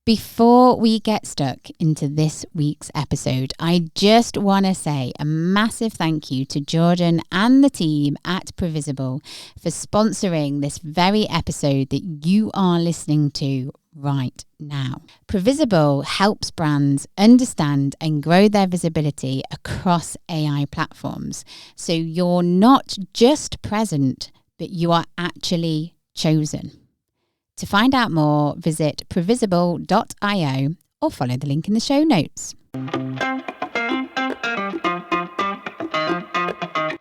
Before we get stuck into this week's episode, I just want to say a massive thank you to Jordan and the team at Previsible for sponsoring this very episode that you are listening to right now. Previsible helps brands understand and grow their visibility across AI platforms. So you're not just present, but you are actually chosen. To find out more, visit previsible.io or follow the link in the show notes.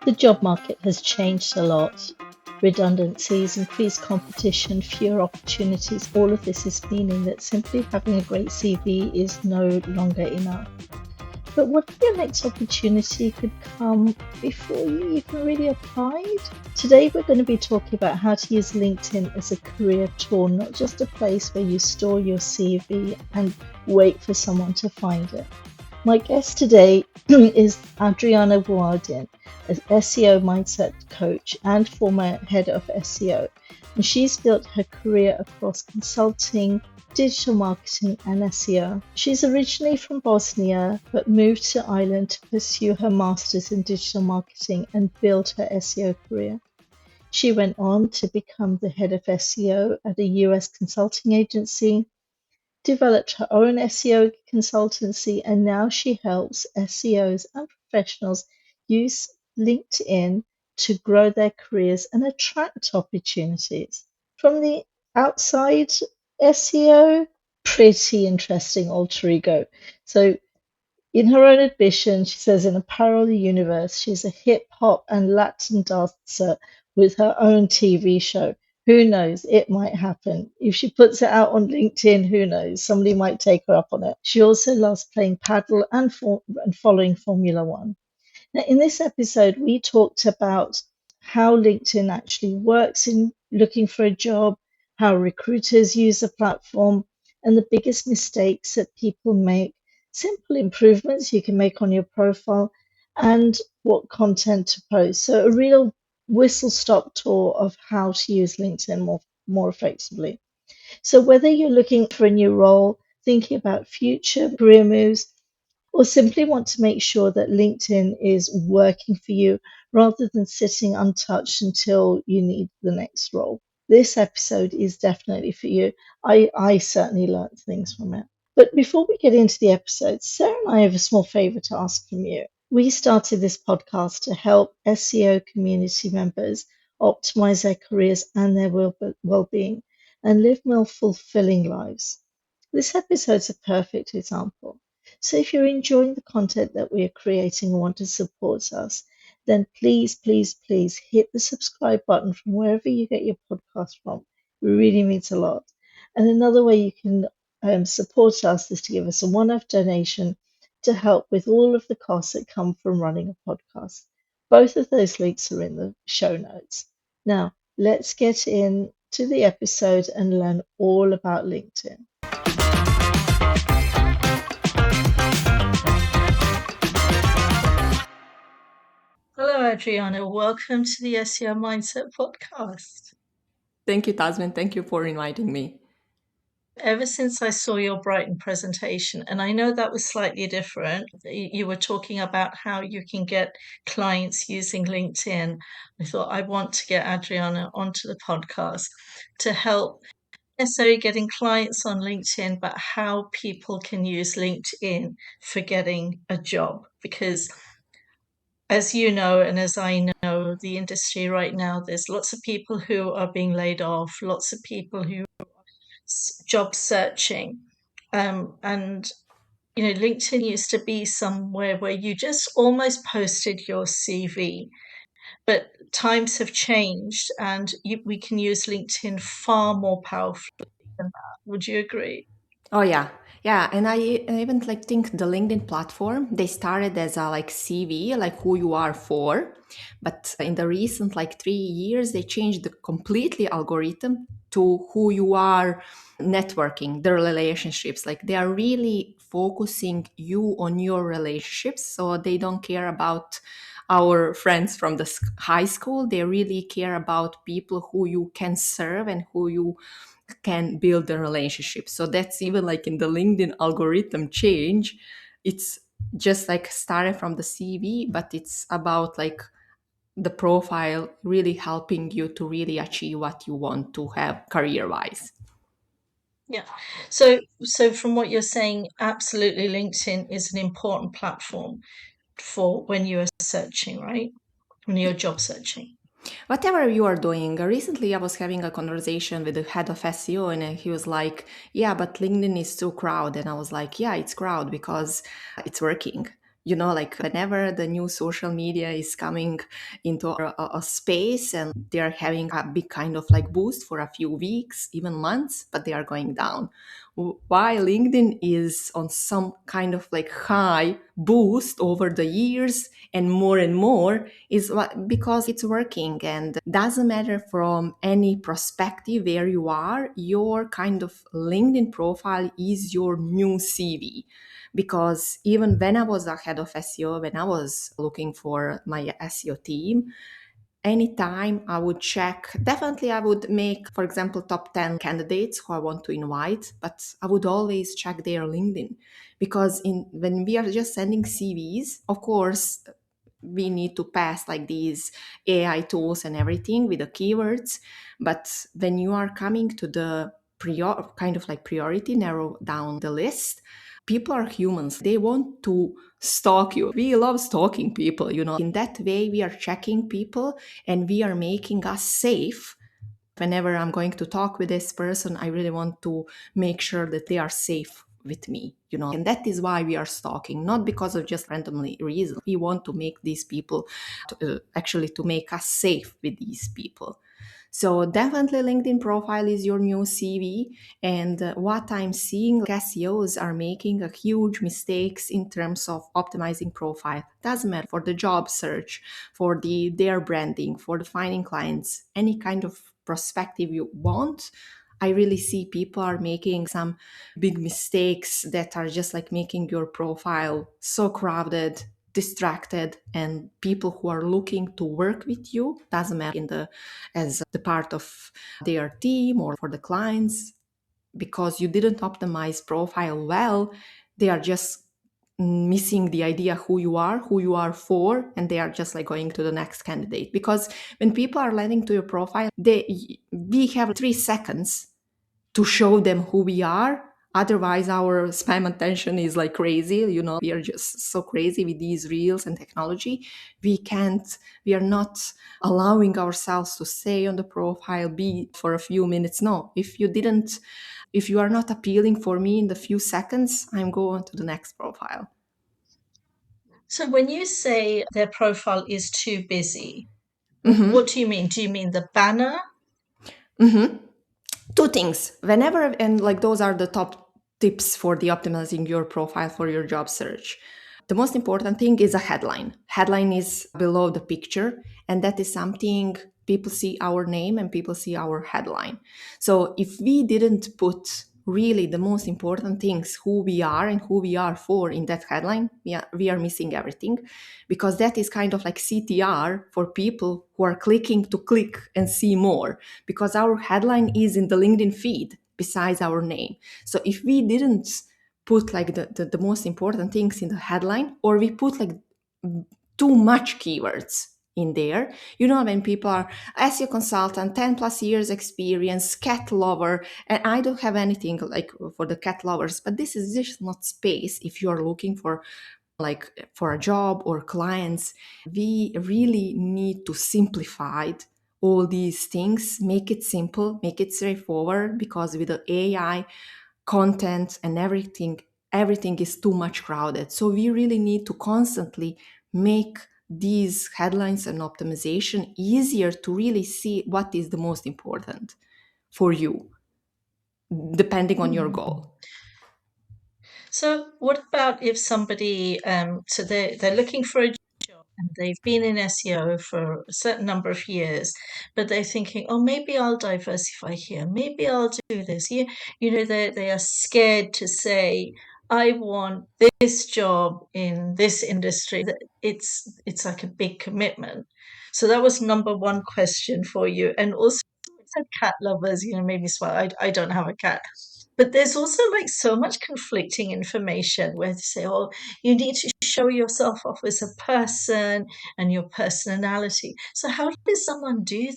The job market has changed a lot. Redundancies, increased competition, fewer opportunities, all of this is meaning that simply having a great CV is no longer enough. But what if your next opportunity could come before you even really applied? Today we're going to be talking about how to use LinkedIn as a career tool, not just a place where you store your CV and wait for someone to find it. My guest today is Adrijana Vujadin, an SEO Mindset coach and former head of SEO. And she's built her career across consulting, digital marketing and SEO. She's originally from Bosnia, but moved to Ireland to pursue her master's in digital marketing and build her SEO career. She went on to become the head of SEO at a US consulting agency, developed her own SEO consultancy, and now she helps SEOs and professionals use LinkedIn to grow their careers and attract opportunities. From the outside, SEO, pretty interesting alter ego. So, in her own admission, she says in a parallel universe, she's a hip hop and Latin dancer with her own TV show. Who knows? It might happen. If she puts it out on LinkedIn, who knows? Somebody might take her up on it. She also loves playing padel and following Formula One. Now, in this episode, we talked about how LinkedIn actually works in looking for a job, how recruiters use the platform, and the biggest mistakes that people make, simple improvements you can make on your profile, and what content to post. So, a real whistle stop tour of how to use LinkedIn more effectively. So, whether you're looking for a new role, thinking about future career moves, or simply want to make sure that LinkedIn is working for you rather than sitting untouched until you need the next role. This episode is definitely for you. I certainly learned things from it. But before we get into the episode, Sarah and I have a small favor to ask from you. We started this podcast to help SEO community members optimize their careers and their well-being and live more fulfilling lives. This episode's a perfect example. So if you're enjoying the content that we are creating and want to support us, then please, please, please hit the subscribe button from wherever you get your podcast from. It really means a lot. And another way you can support us is to give us a one-off donation to help with all of the costs that come from running a podcast. Both of those links are in the show notes. Now, let's get into the episode and learn all about LinkedIn. Hello, Adriana. Welcome to the SEO Mindset podcast. Thank you, Tazmin. Thank you for inviting me. Ever since I saw your Brighton presentation, and I know that was slightly different, you were talking about how you can get clients using LinkedIn. I thought I want to get Adriana onto the podcast to help necessarily getting clients on LinkedIn, but how people can use LinkedIn for getting a job. Because as you know, and as I know, the industry right now, there's lots of people who are being laid off, lots of people who are job searching. And, LinkedIn used to be somewhere where you just almost posted your CV. But times have changed and we can use LinkedIn far more powerfully than that. Would you agree? Oh yeah. Yeah, and I even think the LinkedIn platform, they started as a CV, who you are for, but in the recent 3 years they changed the completely algorithm to who you are networking, the relationships. They are really focusing you on your relationships, so they don't care about our friends from the high school. They really care about people who you can serve and who you can build a relationship. So that's even like in the LinkedIn algorithm change. It's just like started from the CV, but it's about like the profile really helping you to really achieve what you want to have career wise. Yeah. So from what you're saying, absolutely LinkedIn is an important platform for when you are searching, right? When you're job searching. Whatever you are doing, recently I was having a conversation with the head of SEO, and he was like, yeah, but LinkedIn is too crowded. And I was like, yeah, it's crowded because it's working. You know, like whenever the new social media is coming into a space and they're having a big kind of like boost for a few weeks, even months, but they are going down. Why LinkedIn is on some kind of like high boost over the years and more is because it's working, and doesn't matter from any perspective where you are, your kind of LinkedIn profile is your new CV. Because even when I was a head of SEO, when I was looking for my SEO team, anytime I would check, definitely I would make, for example, top 10 candidates who I want to invite, but I would always check their LinkedIn. Because when we are just sending CVs, of course, we need to pass like these AI tools and everything with the keywords. But when you are coming to the kind of like priority, narrow down the list, people are humans. They want to stalk you. We love stalking people, you know. In that way, we are checking people and we are making us safe. Whenever I'm going to talk with this person, I really want to make sure that they are safe with me, you know. And that is why we are stalking, not because of just randomly reason. We want to make these people actually to make us safe with these people. So definitely LinkedIn profile is your new CV. And what I'm seeing, SEOs are making a huge mistakes in terms of optimizing profile. Doesn't matter for the job search, for their branding, for the finding clients, any kind of perspective you want. I really see people are making some big mistakes that are just like making your profile so crowded, distracted, and people who are looking to work with you, doesn't matter in the as the part of their team or for the clients, because you didn't optimize profile well, they are just missing the idea who you are for, and they are just like going to the next candidate. Because when people are landing to your profile, we have 3 seconds to show them who we are. Otherwise, our spam attention is like crazy. You know, we are just so crazy with these reels and technology. We are not allowing ourselves to stay on the profile, be for a few minutes. No, if you are not appealing for me in the few seconds, I'm going to the next profile. So when you say their profile is too busy, Mm-hmm. what do you mean? Do you mean the banner? Mm-hmm. Two things. Whenever, and like those are the top tips for the optimizing your profile for your job search. The most important thing is a headline. Headline is below the picture, and that is something people see our name and people see our headline. So if we didn't put really the most important things, who we are and who we are for in that headline, we are missing everything, because that is kind of like CTR for people who are clicking to click and see more, because our headline is in the LinkedIn feed besides our name. So if we didn't put like the most important things in the headline, or we put like too much keywords in there, you know, when people are SEO consultant, 10 plus years experience, cat lover, and I don't have anything like for the cat lovers, but this is just not space if you're looking for like for a job or clients. We really need to simplify all these things, make it simple, make it straightforward, because with the AI content and everything is too much crowded. So we really need to constantly make these headlines and optimization easier to really see what is the most important for you, depending on your goal. So what about if somebody, so they're looking for a job and they've been in SEO for a certain number of years, but they're thinking, oh, maybe I'll diversify here, maybe I'll do this. You know, they are scared to say, I want this job in this industry. It's like a big commitment. So that was number one question for you. And also, said cat lovers, made me smile. I don't have a cat. But there's also like so much conflicting information where they say, oh, you need to show yourself off as a person and your personality. So how does someone do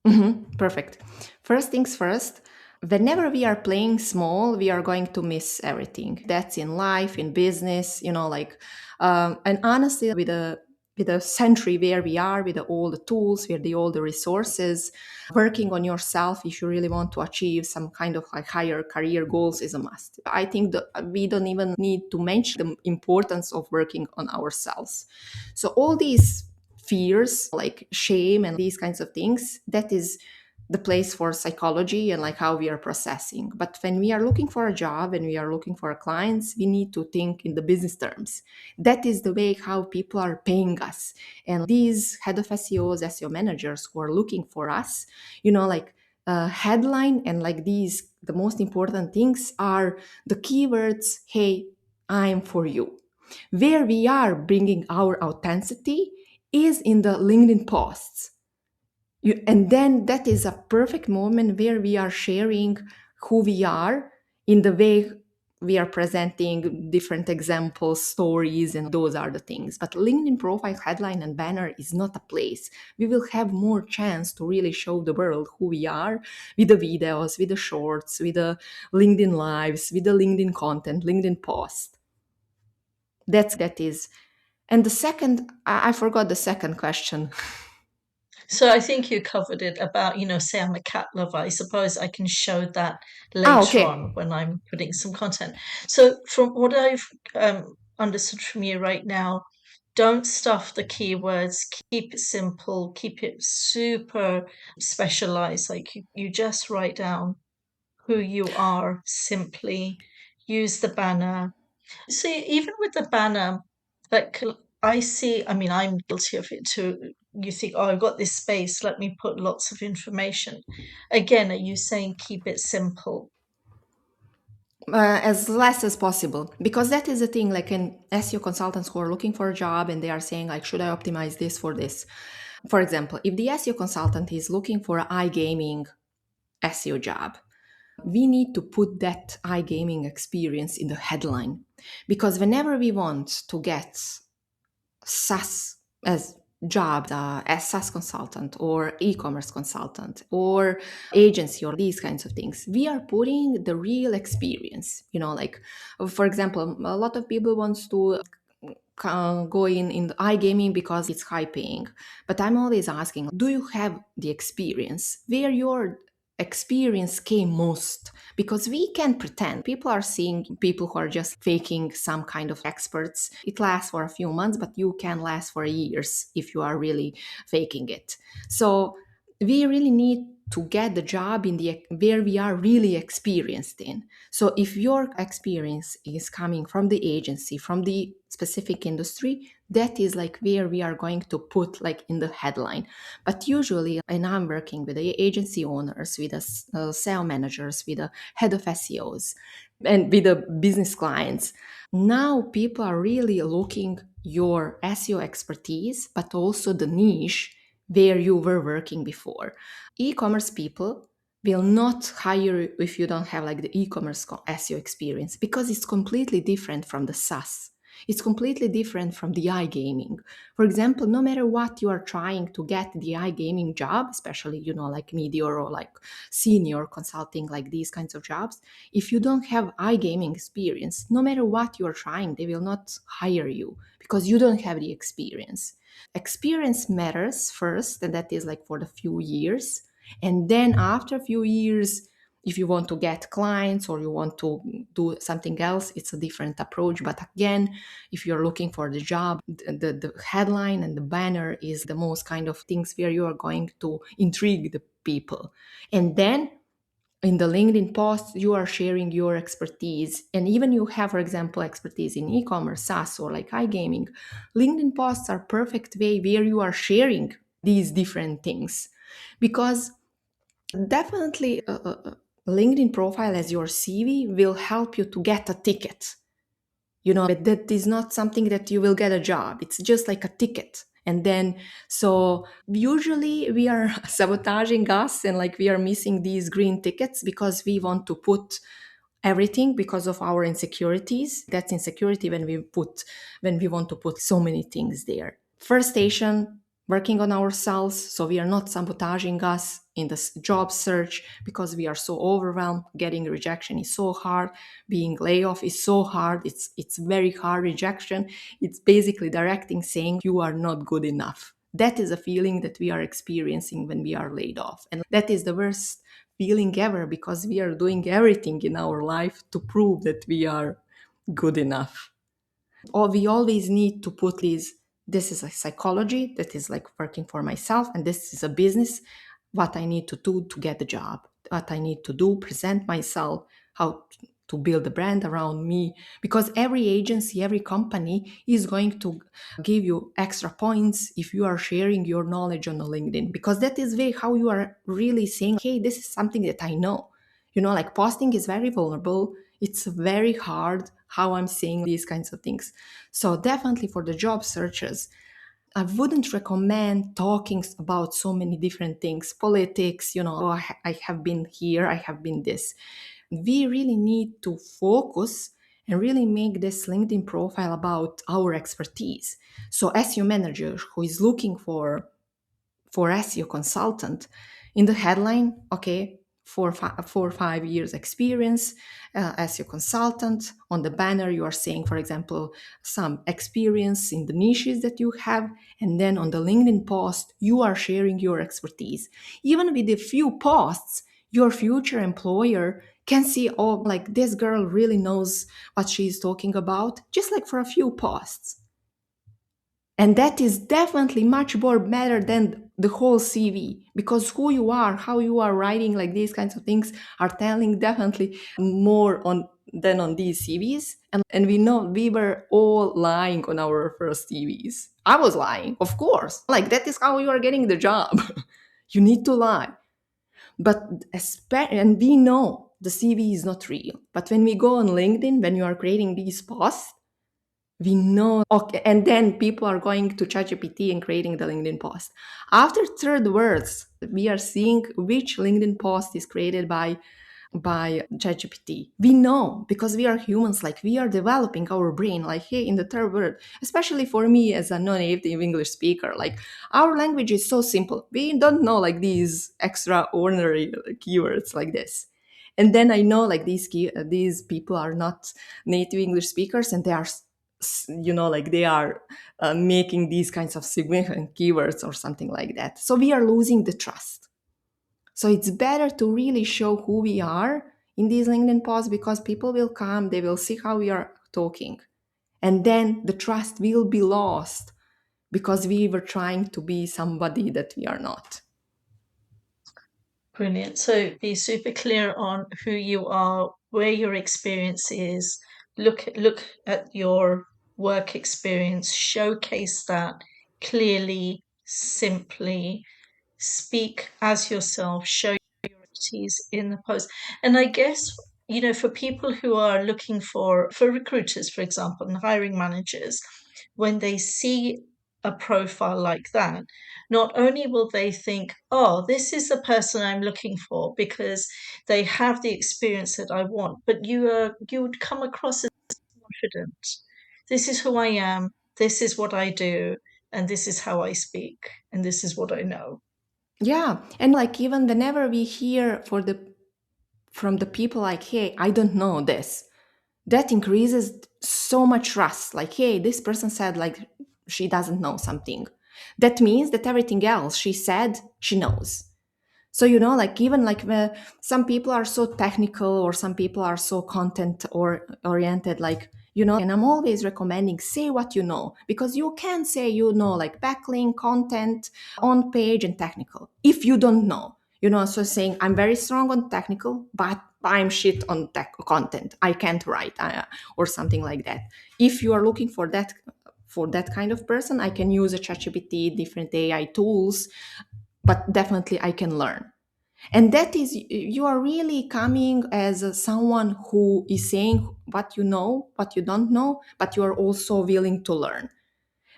that? Perfect. First things first, whenever we are playing small, we are going to miss everything. That's in life, in business, and honestly, with a century where we are, with all the tools, with all the resources, working on yourself if you really want to achieve some kind of like higher career goals is a must. I think that we don't even need to mention the importance of working on ourselves. So all these fears like shame and these kinds of things, that is the place for psychology and like how we are processing. But when we are looking for a job and we are looking for clients, we need to think in the business terms. That is the way how people are paying us. And these head of SEOs, SEO managers who are looking for us, headline and like these, the most important things are the keywords, hey, I'm for you. Where we are bringing our authenticity is in the LinkedIn posts. And then that is a perfect moment where we are sharing who we are in the way we are presenting different examples, stories, and those are the things. But LinkedIn profile, headline, and banner is not a place. We will have more chance to really show the world who we are with the videos, with the shorts, with the LinkedIn lives, with the LinkedIn content, LinkedIn post. That is. And the second, I forgot the second question. So I think you covered it about, say I'm a cat lover. I suppose I can show that later Okay. on when I'm putting some content. So from what I've understood from you right now, don't stuff the keywords, keep it simple, keep it super specialized. Like you just write down who you are simply, use the banner. See, even with the banner, like I'm guilty of it too. You think, oh, I've got this space, let me put lots of information. Again, are you saying keep it simple? As less as possible, because that is the thing, like in SEO consultants who are looking for a job and they are saying like, should I optimize this for this? For example, if the SEO consultant is looking for an iGaming SEO job, we need to put that iGaming experience in the headline, because whenever we want to get SaaS as job as SaaS consultant or e-commerce consultant or agency or these kinds of things, we are putting the real experience. Like for example, a lot of people wants to go in the iGaming because it's high paying, but I'm always asking, do you have the experience where your experience came most? Because we can pretend. People are seeing people who are just faking some kind of experts. It lasts for a few months, but you can last for years if you are really faking it. So we really need to get the job in the where we are really experienced in. So if your experience is coming from the agency, from the specific industry, that is like where we are going to put like in the headline. But usually, and I'm working with the agency owners, with the sales managers, with the head of SEOs, and with the business clients. Now people are really looking your SEO expertise, but also the niche where you were working before. E-commerce people will not hire you if you don't have like the e-commerce SEO experience, because it's completely different from the SaaS. It's completely different from the iGaming. For example, no matter what you are trying to get the iGaming job, especially, like media or like senior consulting, like these kinds of jobs, if you don't have iGaming experience, no matter what you are trying, they will not hire you because you don't have the experience. Experience matters first, and that is like for the few years. And then after a few years, if you want to get clients or you want to do something else, it's a different approach. But again, if you're looking for the job, the headline and the banner is the most kind of things where you are going to intrigue the people. And then in the LinkedIn post, you are sharing your expertise. And even you have, for example, expertise in e-commerce, SaaS, or like iGaming, LinkedIn posts are perfect way where you are sharing these different things. Because definitely a LinkedIn profile as your CV will help you to get a ticket. But that is not something that you will get a job. It's just like a ticket. And then, so usually we are sabotaging us, and like we are missing these green tickets because we want to put everything because of our insecurities. That's insecurity when we want to put so many things there. First station, working on ourselves so we are not sabotaging us in the job search because we are so overwhelmed. Getting rejection is so hard. Being laid off is so hard. It's very hard rejection. It's basically directing saying you are not good enough. That is a feeling that we are experiencing when we are laid off. And that is the worst feeling ever because we are doing everything in our life to prove that we are good enough. Or we always need to put this is a psychology that is like working for myself, and this is a business, what I need to do to get the job, what I need to do, present myself, how to build a brand around me. Because every agency, every company is going to give you extra points if you are sharing your knowledge on LinkedIn, because that is way how you are really saying, hey, this is something that I know. Like posting is very vulnerable. It's very hard how I'm saying these kinds of things. So definitely for the job searchers, I wouldn't recommend talking about so many different things, politics, oh, I have been here, I have been this. We really need to focus and really make this LinkedIn profile about our expertise. So SEO manager who is looking for SEO consultant, in the headline, okay, 4 or 5 years experience, SEO consultant. On the banner, you are saying, for example, some experience in the niches that you have. And then on the LinkedIn post, you are sharing your expertise. Even with a few posts, your future employer can see, oh, like this girl really knows what she's talking about, just like for a few posts. And that is definitely much more better than the whole CV, because who you are, how you are writing, like these kinds of things are telling definitely more than on these CVs. And we know we were all lying on our first CVs. I was lying, of course. Like that is how you are getting the job. You need to lie. But and we know the CV is not real. But when we go on LinkedIn, when you are creating these posts, we know, okay, and then people are going to ChatGPT and creating the LinkedIn post. After third words, we are seeing which LinkedIn post is created by ChatGPT. We know because we are humans, like we are developing our brain, like hey, in the third word, especially for me as a non-native English speaker, like our language is so simple. We don't know like these extraordinary keywords like this. And then I know like these people are not native English speakers, and they are like they are making these kinds of significant keywords or something like that. So we are losing the trust. So it's better to really show who we are in these LinkedIn posts, because people will come, they will see how we are talking. And then the trust will be lost because we were trying to be somebody that we are not. Brilliant. So be super clear on who you are, where your experience is. Look at your work experience, showcase that clearly, simply, speak as yourself, show your expertise in the post. And I guess, for people who are looking for recruiters, for example, and hiring managers, when they see a profile like that, not only will they think, oh, this is the person I'm looking for because they have the experience that I want, but you would come across as confident. This is who I am, this is what I do, and this is how I speak, and this is what I know. Yeah. And like even whenever we hear from the people like, hey, I don't know this, that increases so much trust. Like, hey, this person said like she doesn't know something. That means that everything else she said, she knows. So, like even like some people are so technical, or some people are so content or oriented, like, and I'm always recommending say what you know, because you can say, like backlink, content, on page and technical. If you don't know, so saying I'm very strong on technical, but I'm shit on content. I can't write or something like that. If you are looking for that kind of person, I can use a ChatGPT, different AI tools, but definitely I can learn. And that is, you are really coming as someone who is saying what you know, what you don't know, but you are also willing to learn.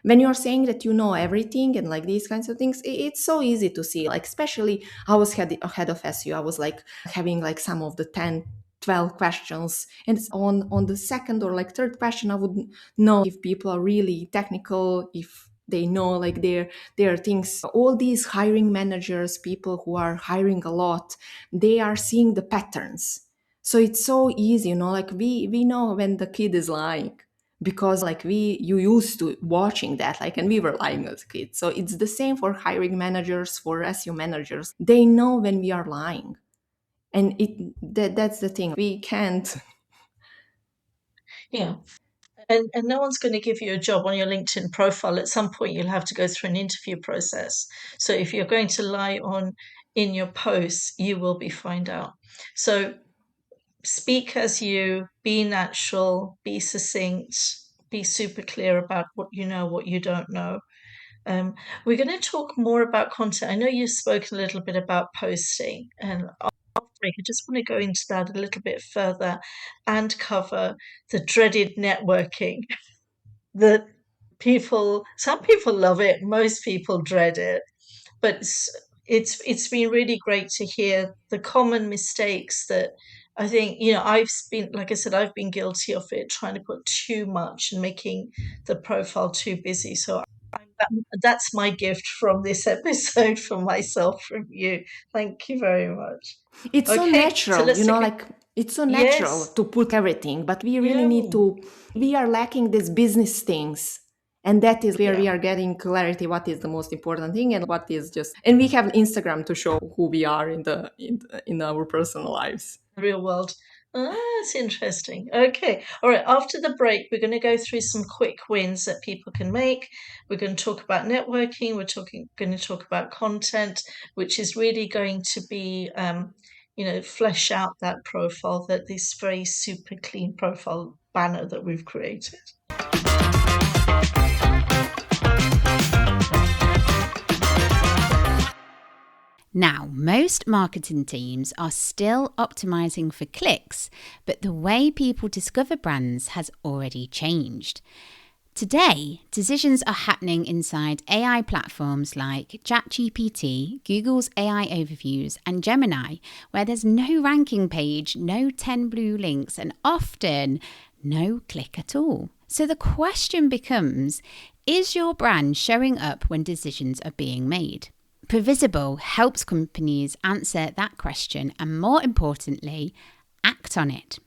when you're saying that you know everything and like these kinds of things, it's so easy to see. Like, especially I was head of SEO. I was like having like some of the 10, 12 questions, and on the second or like third question I would know if people are really technical, if they know like their things. All these hiring managers, people who are hiring a lot, they are seeing the patterns. So it's so easy, like we know when the kid is lying, because like you used to watching that, like, and we were lying as kids. So it's the same for hiring managers, for SEO managers. They know when we are lying. And that's the thing. We can't. Yeah. And no one's going to give you a job on your LinkedIn profile. At some point, you'll have to go through an interview process. So if you're going to lie on in your posts, you will be found out. So speak as you, be natural, be succinct, be super clear about what you know, what you don't know. We're going to talk more about content. I know you spoke a little bit about posting, and I just want to go into that a little bit further and cover the dreaded networking that some people love it, most people dread it, but it's been really great to hear the common mistakes that I think, I've been, like I said, I've been guilty of it, trying to put too much and making the profile too busy. So that's my gift from this episode, from myself, from you. Thank you very much. It's so Okay, so natural, let's take like it's so natural to put everything, but we really need to, we are lacking these business things. And that is where we are getting clarity, what is the most important thing and what is just, and we have Instagram to show who we are in our personal lives. Real world. That's interesting. Okay. All right. After the break, we're going to go through some quick wins that people can make. We're going to talk about networking. Going to talk about content, which is really going to be, flesh out that profile, that this very super clean profile banner that we've created. Now, most marketing teams are still optimizing for clicks, but the way people discover brands has already changed. Today, decisions are happening inside AI platforms like ChatGPT, Google's AI overviews, and Gemini, where there's no ranking page, no 10 blue links, and often no click at all. So the question becomes, is your brand showing up when decisions are being made? Previsible helps companies answer that question and, more importantly, act on it.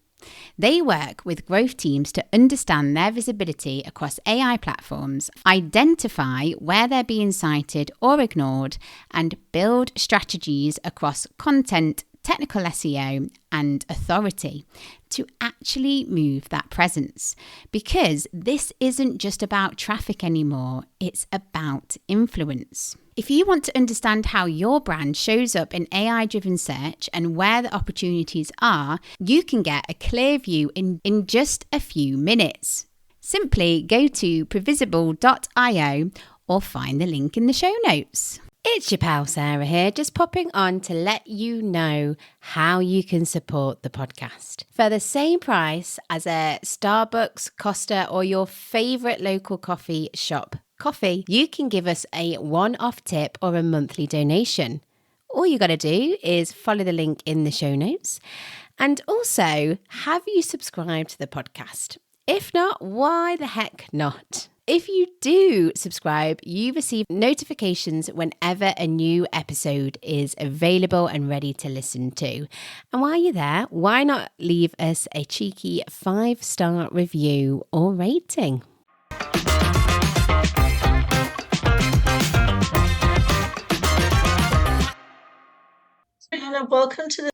They work with growth teams to understand their visibility across AI platforms, identify where they're being cited or ignored, and build strategies across content, technical SEO, and authority to actually move that presence. Because this isn't just about traffic anymore, it's about influence. If you want to understand how your brand shows up in AI-driven search and where the opportunities are, you can get a clear view in just a few minutes. Simply go to previsible.io or find the link in the show notes. It's your pal Sarah here, just popping on to let you know how you can support the podcast. For the same price as a Starbucks, Costa, or your favourite local coffee shop coffee, you can give us a one-off tip or a monthly donation. All you got to do is follow the link in the show notes. And also, have you subscribed to the podcast? If not, why the heck not? If you do subscribe, you receive notifications whenever a new episode is available and ready to listen to. And while you're there, why not leave us a cheeky 5-star review or rating? Hello, welcome to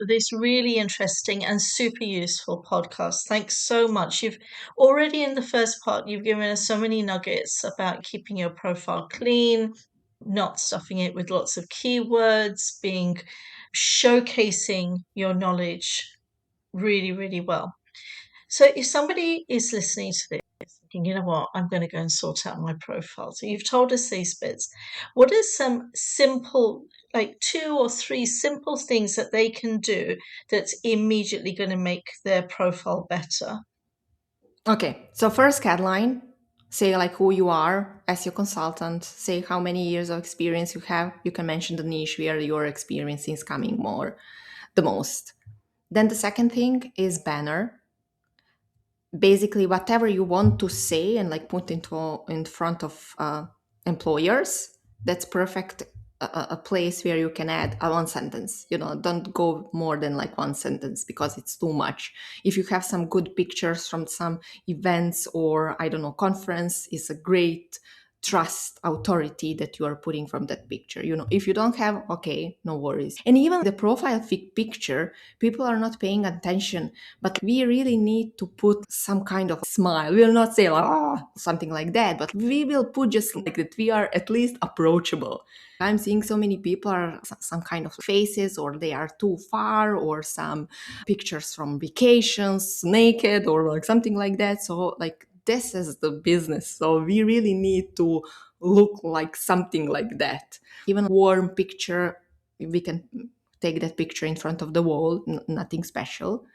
this really interesting and super useful podcast. Thanks so much. You've already, in the first part, you've given us so many nuggets about keeping your profile clean, not stuffing it with lots of keywords, showcasing your knowledge really, really well. So if somebody is listening to this, thinking, you know what, I'm going to go and sort out my profile. So you've told us these bits. What are some simple, like 2 or 3 simple things that they can do that's immediately going to make their profile better? Okay, so first headline, Say like who you are as your consultant, say how many years of experience you have. You can mention the niche where your experience is coming the most. Then the second thing is banner. Basically whatever you want to say and like put into in front of employers, that's perfect. A place where you can add a one sentence, don't go more than like one sentence because it's too much. If you have some good pictures from some events or I don't know conference, is a great trust authority that you are putting from that picture. If you don't have, okay, no worries. And even the profile picture, people are not paying attention, but we really need to put some kind of smile. We'll not say like, something like that, but we will put just like that we are at least approachable. I'm seeing so many people are some kind of faces, or they are too far, or some pictures from vacations naked or like something like that. So like this is the business. So we really need to look like something like that. Even a warm picture, we can take that picture in front of the wall, nothing special.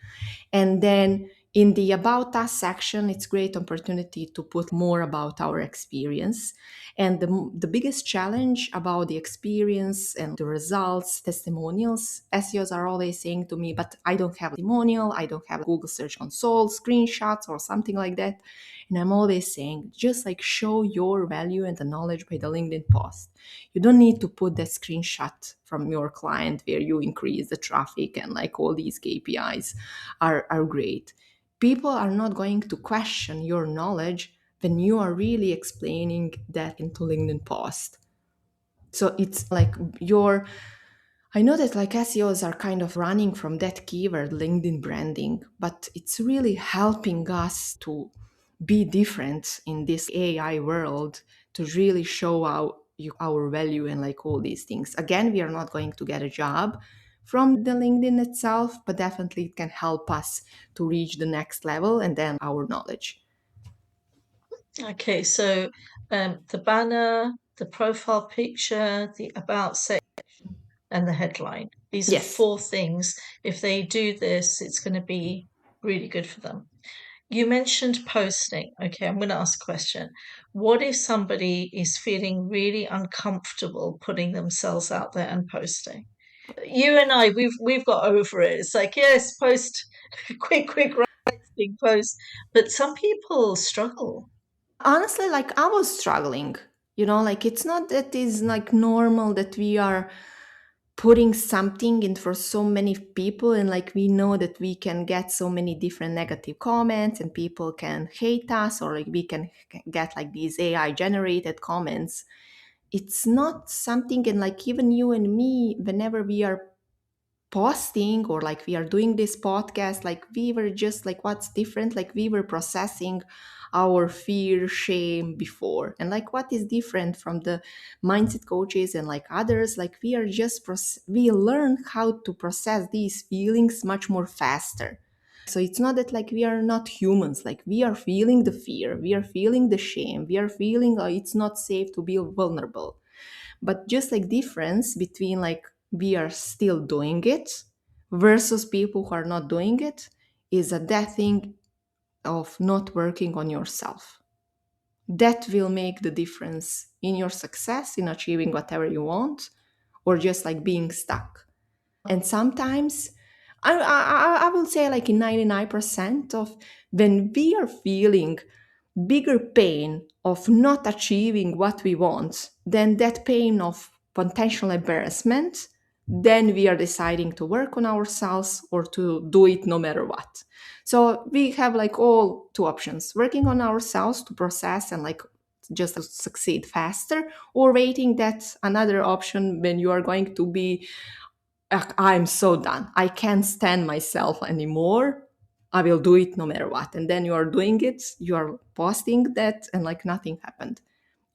And then in the About Us section, it's a great opportunity to put more about our experience. And the biggest challenge about the experience and the results, testimonials, SEOs are always saying to me, but I don't have a testimonial, I don't have a Google Search Console, screenshots or something like that. And I'm always saying, just like show your value and the knowledge by the LinkedIn post. You don't need to put that screenshot from your client where you increase the traffic and like all these KPIs are great. People are not going to question your knowledge when you are really explaining that into LinkedIn post. So it's like I know that like SEOs are kind of running from that keyword, LinkedIn branding, but it's really helping us to be different in this AI world, to really show our value and like all these things. Again, we are not going to get a job from the LinkedIn itself, but definitely it can help us to reach the next level and then our knowledge. Okay, so the banner, the profile picture, the about section, and the headline. These are Yes. 4 things. If they do this, it's going to be really good for them. You mentioned posting. Okay, I'm going to ask a question. What if somebody is feeling really uncomfortable putting themselves out there and posting? You and I, we've got over it. It's like, yes, post, quick, writing post. But some people struggle. Honestly, like I was struggling, like it's not that it's like normal that we are putting something in for so many people, and like we know that we can get so many different negative comments and people can hate us, or like we can get like these AI generated comments. It's not something, and like even you and me, whenever we are posting or like we are doing this podcast, like we were just like, what's different, like we were processing our fear, shame before, and like what is different from the mindset coaches and like others, like we are just we learn how to process these feelings much more faster. So it's not that like we are not humans, like we are feeling the fear, we are feeling the shame, we are feeling it's not safe to be vulnerable. But just like difference between like we are still doing it versus people who are not doing it is a that thing of not working on yourself. That will make the difference in your success in achieving whatever you want, or just like being stuck. And sometimes I will say like in 99% of when we are feeling bigger pain of not achieving what we want than that pain of potential embarrassment, then we are deciding to work on ourselves or to do it no matter what. So we have like all 2 options: working on ourselves to process and like just to succeed faster, or waiting that another option when you are going to be, I'm so done, I can't stand myself anymore, I will do it no matter what. And then you are doing it, you are posting that, and like nothing happened.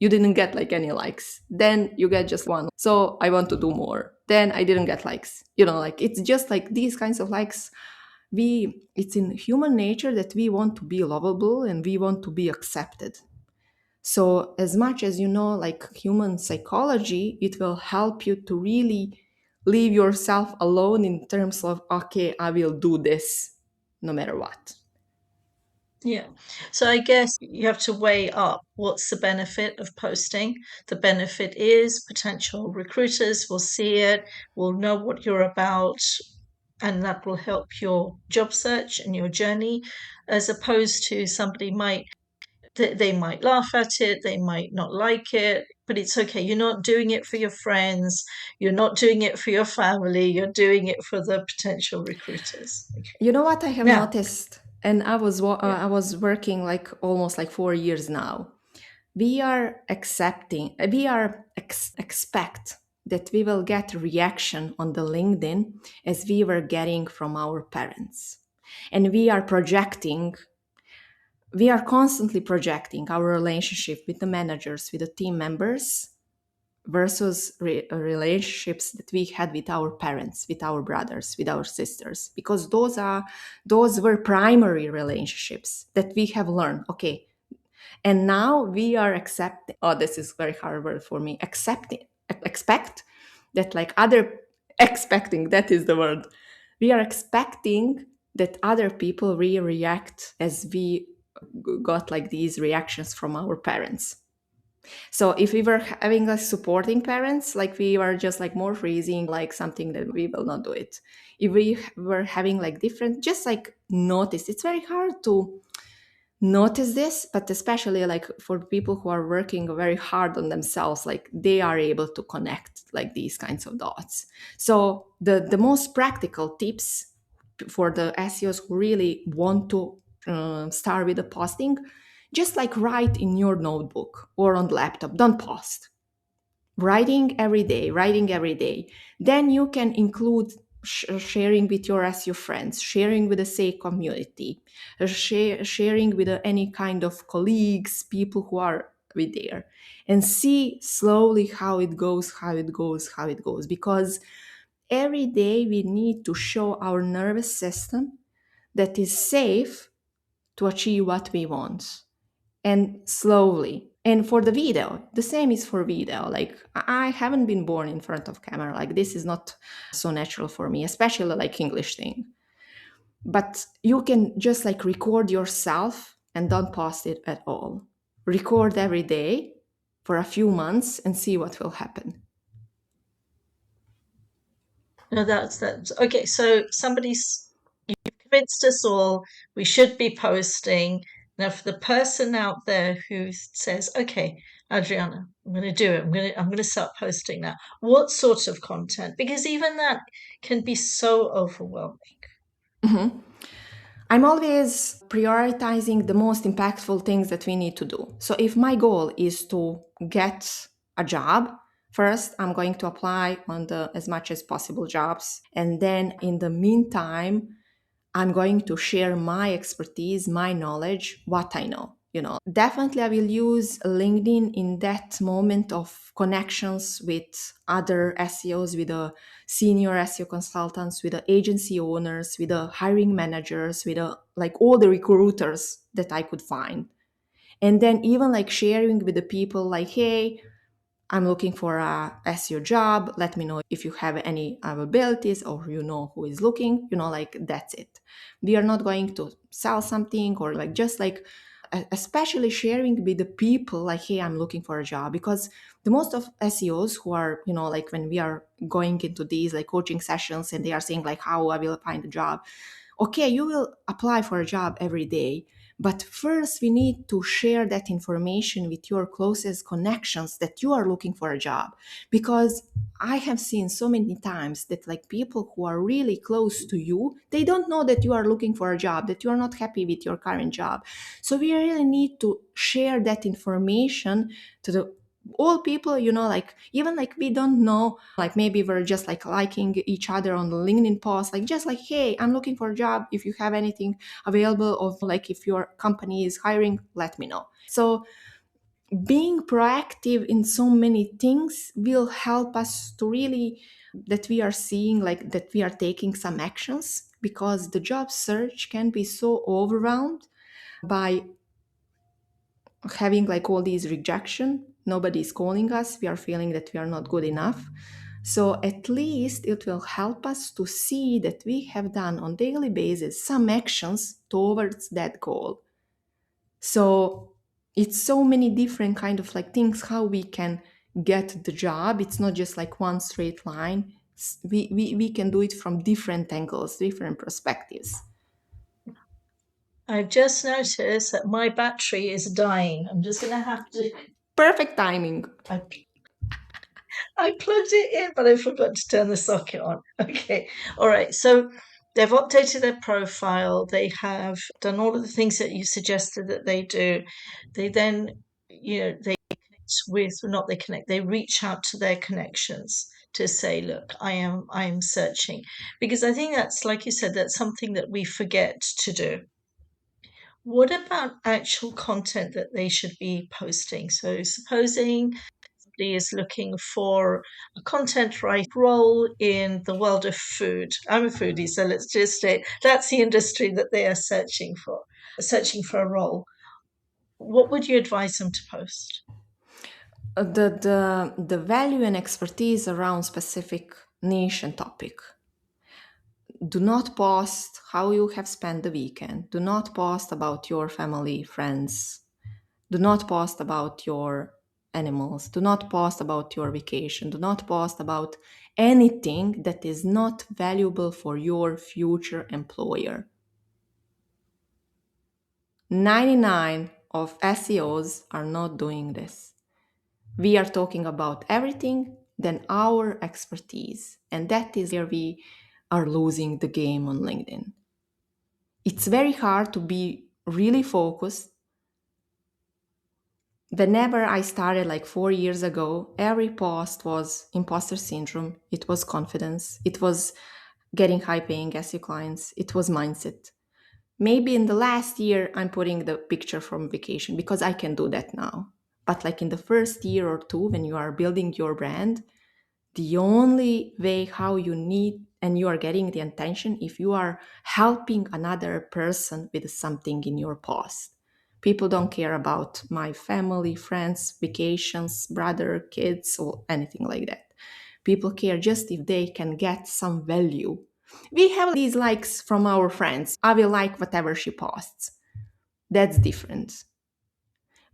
You didn't get like any likes. Then you get just one. So I want to do more. Then I didn't get likes. Like it's just like these kinds of likes. It's in human nature that we want to be lovable and we want to be accepted. So as much as like human psychology, it will help you to really leave yourself alone in terms of, okay, I will do this no matter what. Yeah. So I guess you have to weigh up what's the benefit of posting. The benefit is potential recruiters will see it, will know what you're about, and that will help your job search and your journey, as opposed to somebody might they might laugh at it, they might not like it, but it's okay. You're not doing it for your friends, you're not doing it for your family, you're doing it for the potential recruiters. Okay. You know what I have Now, noticed, and yeah. I was working like almost like 4 years now. We are accepting, we are expect that we will get reaction on the LinkedIn as we were getting from our parents, and we are projecting, we are constantly projecting our relationship with the managers, with the team members versus relationships that we had with our parents, with our brothers, with our sisters, because those were primary relationships that we have learned. Okay, and now we are accepting, oh, this is very hard word for me, accepting, expect that like other, expecting, that is the word, we are expecting that other people react as we got like these reactions from our parents. So if we were having like supporting parents, like we were just like more freezing, like something that we will not do it. If we were having like different, just like notice, it's very hard to notice this, but especially like for people who are working very hard on themselves, like they are able to connect like these kinds of dots. So the most practical tips for the SEOs who really want to start with the posting, just like write in your notebook or on the laptop, don't post, writing every day. Then you can include sharing with your SEO friends, sharing with the SEO community, sharing with any kind of colleagues, people who are with there, and see slowly how it goes, because every day we need to show our nervous system that is safe to achieve what we want, and slowly. And for the video, the same is for video. Like I haven't been born in front of camera. Like this is not so natural for me, especially like English thing. But you can just like record yourself and don't post it at all. Record every day for a few months and see what will happen. No, that's okay. So you've convinced us all we should be posting. Now, for the person out there who says, "Okay, Adriana, I'm going to do it. I'm going to start posting now." What sort of content? Because even that can be so overwhelming. Mhm. I'm always prioritizing the most impactful things that we need to do. So if my goal is to get a job, first I'm going to apply on the as much as possible jobs, and then in the meantime I'm going to share my expertise, my knowledge, what I know. Definitely, I will use LinkedIn in that moment of connections with other SEOs, with the senior SEO consultants, with the agency owners, with the hiring managers, with like all the recruiters that I could find. And then even like sharing with the people like, hey, I'm looking for a SEO job. Let me know if you have any availabilities or you know who is looking, like that's it. We are not going to sell something or like just like especially sharing with the people like, hey, I'm looking for a job, because the most of SEOs who are, like when we are going into these like coaching sessions and they are saying like how I will find a job. Okay, you will apply for a job every day, but first we need to share that information with your closest connections that you are looking for a job. Because I have seen so many times that like people who are really close to you, they don't know that you are looking for a job, that you are not happy with your current job. So we really need to share that information to the all people, like even like we don't know, like maybe we're just like liking each other on the LinkedIn post, like just like, hey, I'm looking for a job, if you have anything available, or like if your company is hiring, let me know. So being proactive in so many things will help us to really, that we are seeing like that we are taking some actions, because the job search can be so overwhelmed by having like all these rejection, nobody is calling us, we are feeling that we are not good enough. So at least it will help us to see that we have done on daily basis some actions towards that goal. So it's so many different kind of like things how we can get the job. It's not just like one straight line. We can do it from different angles, different perspectives. I've just noticed that my battery is dying. I'm just going to have to. Perfect timing. I plugged it in, but I forgot to turn the socket on. Okay. All right. So they've updated their profile. They have done all of the things that you suggested that they do. They then, they connect with, not they connect, they reach out to their connections to say, look, I am searching. Because I think that's, like you said, that's something that we forget to do. What about actual content that they should be posting? So supposing somebody is looking for a content writer role in the world of food. I'm a foodie, so let's just say that's the industry that they are searching for a role. What would you advise them to post? The value and expertise around specific niche and topic. Do not post how you have spent the weekend. Do not post about your family, friends. Do not post about your animals. Do not post about your vacation. Do not post about anything that is not valuable for your future employer. 99 of SEOs are not doing this. We are talking about everything than our expertise. And that is where we are losing the game on LinkedIn. It's very hard to be really focused. Whenever I started like 4 years ago, every post was imposter syndrome, it was confidence, it was getting high paying SEO clients, it was mindset. Maybe in the last year, I'm putting the picture from vacation because I can do that now. But like in the first year or two, when you are building your brand, the only way how you need and you are getting the attention if you are helping another person with something in your post. People don't care about my family, friends, vacations, brother, kids, or anything like that. People care just if they can get some value. We have these likes from our friends. I will like whatever she posts. That's different.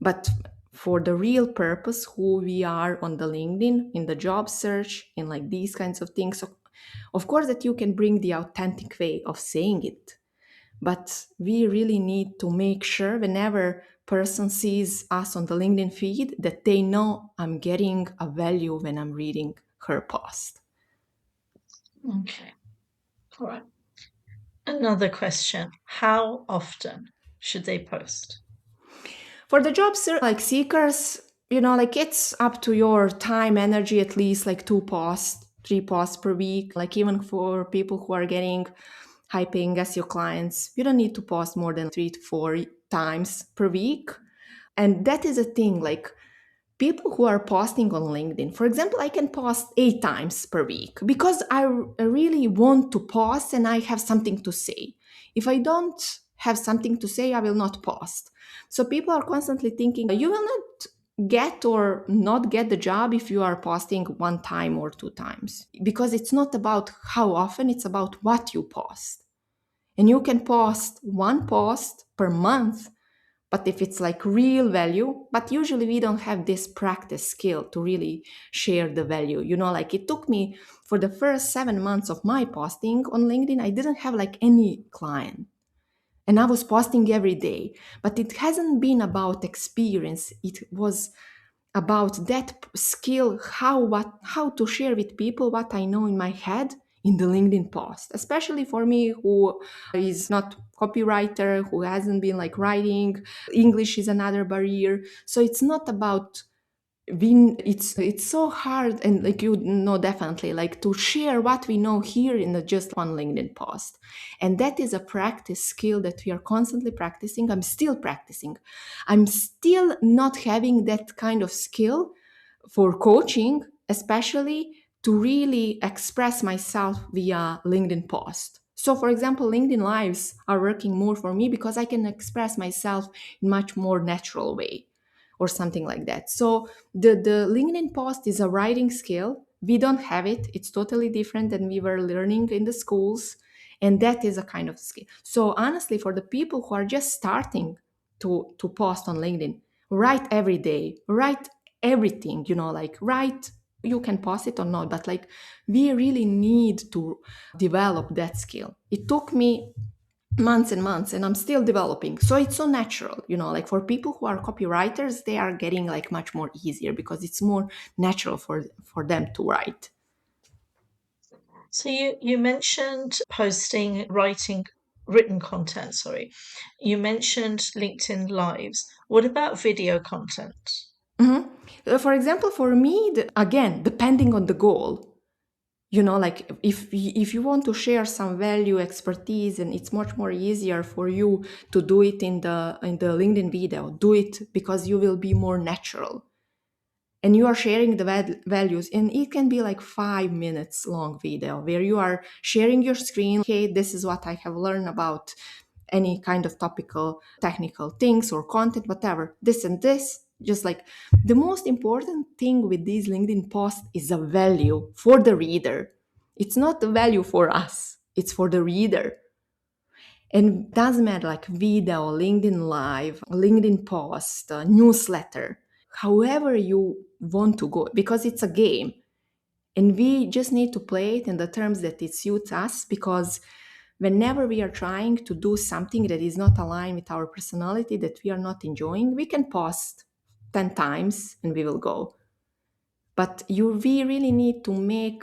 But for the real purpose, who we are on the LinkedIn, in the job search, in like these kinds of things, of course that you can bring the authentic way of saying it. But we really need to make sure whenever person sees us on the LinkedIn feed that they know I'm getting a value when I'm reading her post. Okay. All right. Another question. How often should they post? For the job like seekers, like it's up to your time, energy, at least like 2 posts, 3 posts per week. Like even for people who are getting high paying SEO clients, you don't need to post more than 3 to 4 times per week. And that is a thing, like people who are posting on LinkedIn, for example, I can post 8 times per week because I really want to post and I have something to say. If I don't have something to say, I will not post. So people are constantly thinking you will not get or not get the job if you are posting 1 time or 2 times, because it's not about how often, it's about what you post. And you can post 1 post per month, but if it's like real value, but usually we don't have this practice skill to really share the value. Like it took me for the first 7 months of my posting on LinkedIn, I didn't have like any client. And I was posting every day, but it hasn't been about experience. It was about that skill, how to share with people what I know in my head in the LinkedIn post, especially for me who is not copywriter, who hasn't been like writing. English is another barrier. So it's not about it's so hard, and like you know definitely, like to share what we know here in just one LinkedIn post. And that is a practice skill that we are constantly practicing. I'm still practicing. I'm still not having that kind of skill for coaching, especially to really express myself via LinkedIn post. So for example, LinkedIn lives are working more for me because I can express myself in much more natural way or something like that. So the LinkedIn post is a writing skill. We don't have it. It's totally different than we were learning in the schools. And that is a kind of skill. So honestly, for the people who are just starting, to post on LinkedIn. Write every day, write everything, like write, you can post it or not, but like we really need to develop that skill. It took me months and months and I'm still developing. So it's so natural, like for people who are copywriters, they are getting like much more easier because it's more natural for them to write. So you mentioned posting, writing written content, sorry. You mentioned LinkedIn Lives. What about video content? For example, for me, again, depending on the goal, like if you want to share some value, expertise, and it's much more easier for you to do it in the LinkedIn video, do it because you will be more natural and you are sharing the values, and it can be like 5 minutes long video where you are sharing your screen. Okay, this is what I have learned about any kind of topical technical things or content, whatever, this and this. Just like the most important thing with these LinkedIn posts is a value for the reader. It's not the value for us, it's for the reader. And it doesn't matter like video, LinkedIn Live, LinkedIn post, newsletter, however you want to go, because it's a game. And we just need to play it in the terms that it suits us, because whenever we are trying to do something that is not aligned with our personality, that we are not enjoying, we can post 10 times and we will go. But we really need to make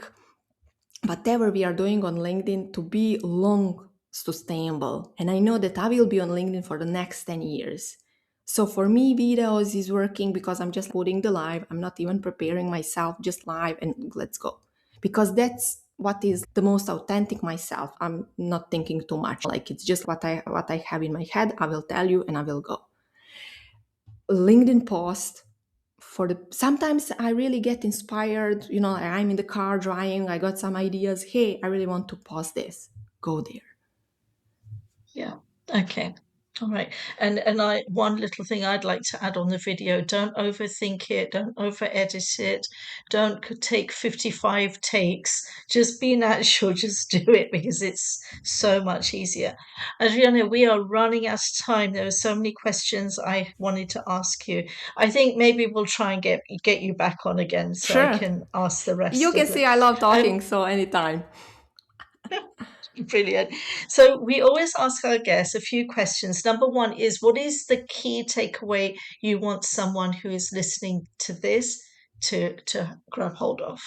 whatever we are doing on LinkedIn to be long sustainable. And I know that I will be on LinkedIn for the next 10 years. So for me, videos is working because I'm just putting the live. I'm not even preparing myself, just live and let's go. Because that's what is the most authentic myself. I'm not thinking too much. Like it's just what I have in my head. I will tell you and I will go. LinkedIn post, sometimes I really get inspired, I'm in the car driving, I got some ideas, hey, I really want to post this, go there. Yeah. Okay. All right. And one little thing I'd like to add on the video, don't overthink it, don't over edit it, don't take 55 takes. Just be natural, just do it because it's so much easier. Adriana, we are running out of time. There are so many questions I wanted to ask you. I think maybe we'll try and get you back on again so I Sure. can ask the rest You of can them. see I love talking, so anytime. Brilliant. So we always ask our guests a few questions. Number one is, what is the key takeaway you want someone who is listening to this to grab hold of?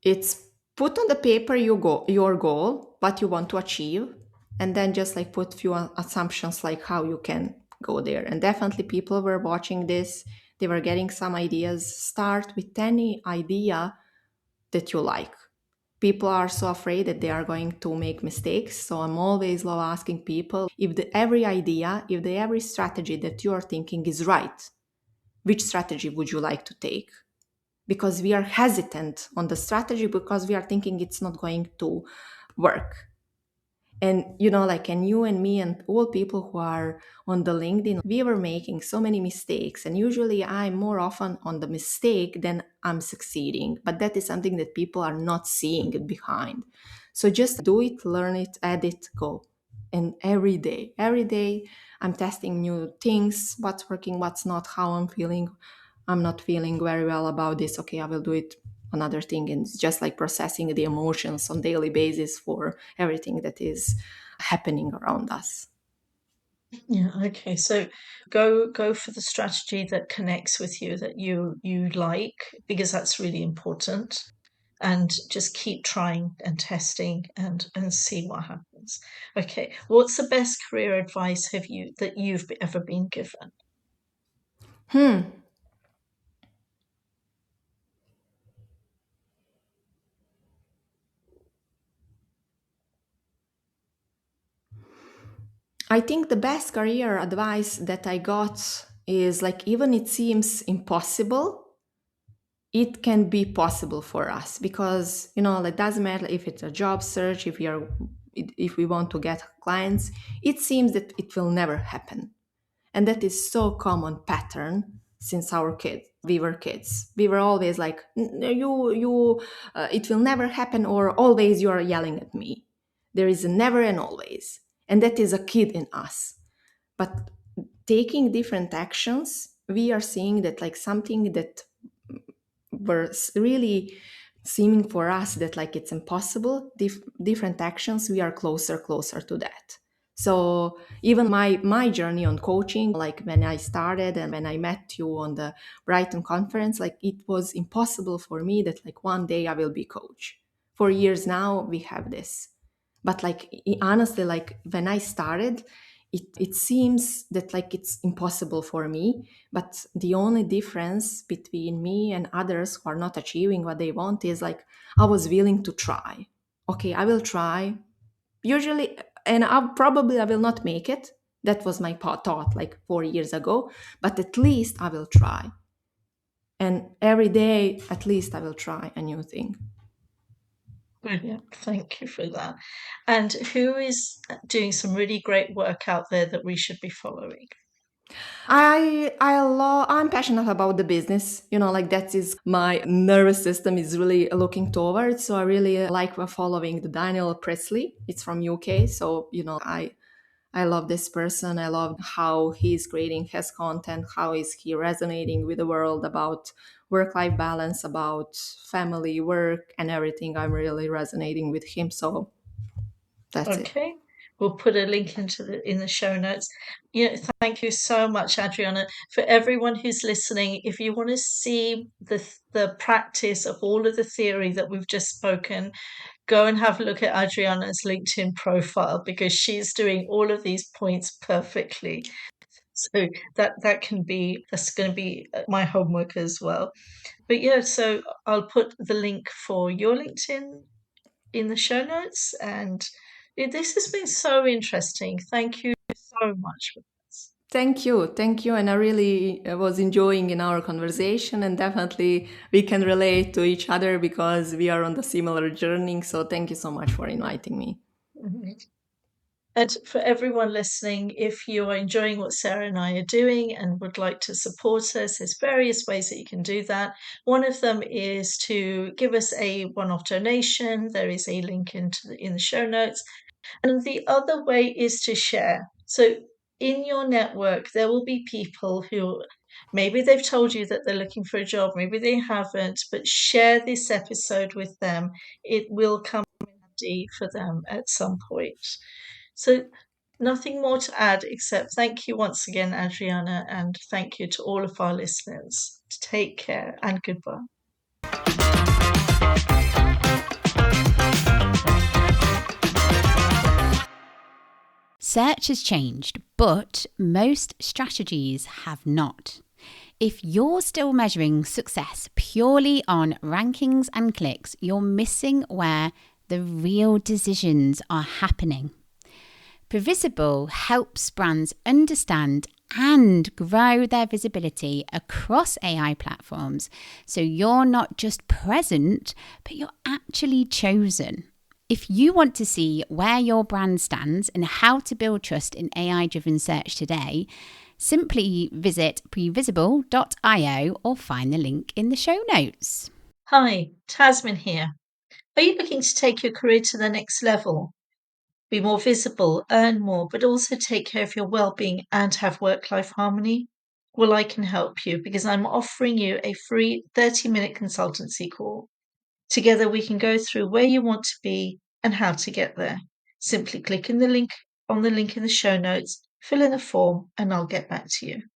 It's put on the paper your goal, what you want to achieve, and then just like put few assumptions like how you can go there. And definitely people were watching this, they were getting some ideas. Start with any idea that you like. People are so afraid that they are going to make mistakes. So I'm always love asking people if every strategy that you are thinking is right, which strategy would you like to take? Because we are hesitant on the strategy because we are thinking it's not going to work. And and you and me and all people who are on the LinkedIn, we were making so many mistakes, and usually I'm more often on the mistake than I'm succeeding, but that is something that people are not seeing it behind. So just do it, learn it, edit, go. And every day I'm testing new things, what's working, what's not, how I'm feeling. I'm not feeling very well about this, okay, I will do it another thing. And it's just like processing the emotions on daily basis for everything that is happening around us. Yeah, okay. So go for the strategy that connects with you, that you like, because that's really important. And just keep trying and testing and see what happens. Okay. What's the best career advice that you've ever been given? I think the best career advice that I got is like, even it seems impossible, it can be possible for us, because it doesn't matter if it's a job search, if we want to get clients, it seems that it will never happen. And that is so common pattern since we were kids. We were always like, you it will never happen, or always you are yelling at me. There is a never and always. And that is a kid in us. But taking different actions, we are seeing that like something that were really seeming for us that like it's impossible, different actions, we are closer to that. So even my journey on coaching, like when I started and when I met you on the Brighton conference, like it was impossible for me that like one day I will be coach. For years now we have this, but like honestly, like when I started, it seems that like it's impossible for me. But the only difference between me and others who are not achieving what they want is like I was willing to try. Okay, I will try. Usually, and I will not make it. That was my thought like 4 years ago. But at least I will try. And every day, at least I will try a new thing. Brilliant. Thank you for that. And who is doing some really great work out there that we should be following? I'm passionate about the business. Like that is my nervous system is really looking towards. So I really like following the Daniel Presley. It's from UK. So I love this person. I love how he's creating his content. How is he resonating with the world about work-life balance, about family, work, and everything. I'm really resonating with him. So that's it. Okay. We'll put a link in the show notes. Thank you so much, Adriana. For everyone who's listening, if you want to see the practice of all of the theory that we've just spoken, go and have a look at Adriana's LinkedIn profile, because she's doing all of these points perfectly. So that's going to be my homework as well. But yeah, so I'll put the link for your LinkedIn in the show notes. And this has been so interesting. Thank you so much for this. Thank you. And I really was enjoying in our conversation, and definitely we can relate to each other because we are on the similar journey. So thank you so much for inviting me. Mhm. And for everyone listening, if you are enjoying what Sarah and I are doing and would like to support us, there's various ways that you can do that. One of them is to give us a one-off donation. There is a link in the show notes. And the other way is to share. So in your network, there will be people who maybe they've told you that they're looking for a job, maybe they haven't, but share this episode with them. It will come handy for them at some point. So nothing more to add except thank you once again, Adriana, and thank you to all of our listeners. Take care and goodbye. Search has changed, but most strategies have not. If you're still measuring success purely on rankings and clicks, you're missing where the real decisions are happening. Previsible helps brands understand and grow their visibility across AI platforms, so you're not just present, but you're actually chosen. If you want to see where your brand stands and how to build trust in AI-driven search today, simply visit previsible.io or find the link in the show notes. Hi, Tazmin here. Are you looking to take your career to the next level? Be more visible, earn more, but also take care of your well-being and have work-life harmony? Well, I can help you because I'm offering you a free 30-minute consultancy call. Together we can go through where you want to be and how to get there. Simply click on the link in the show notes, fill in a form, and I'll get back to you.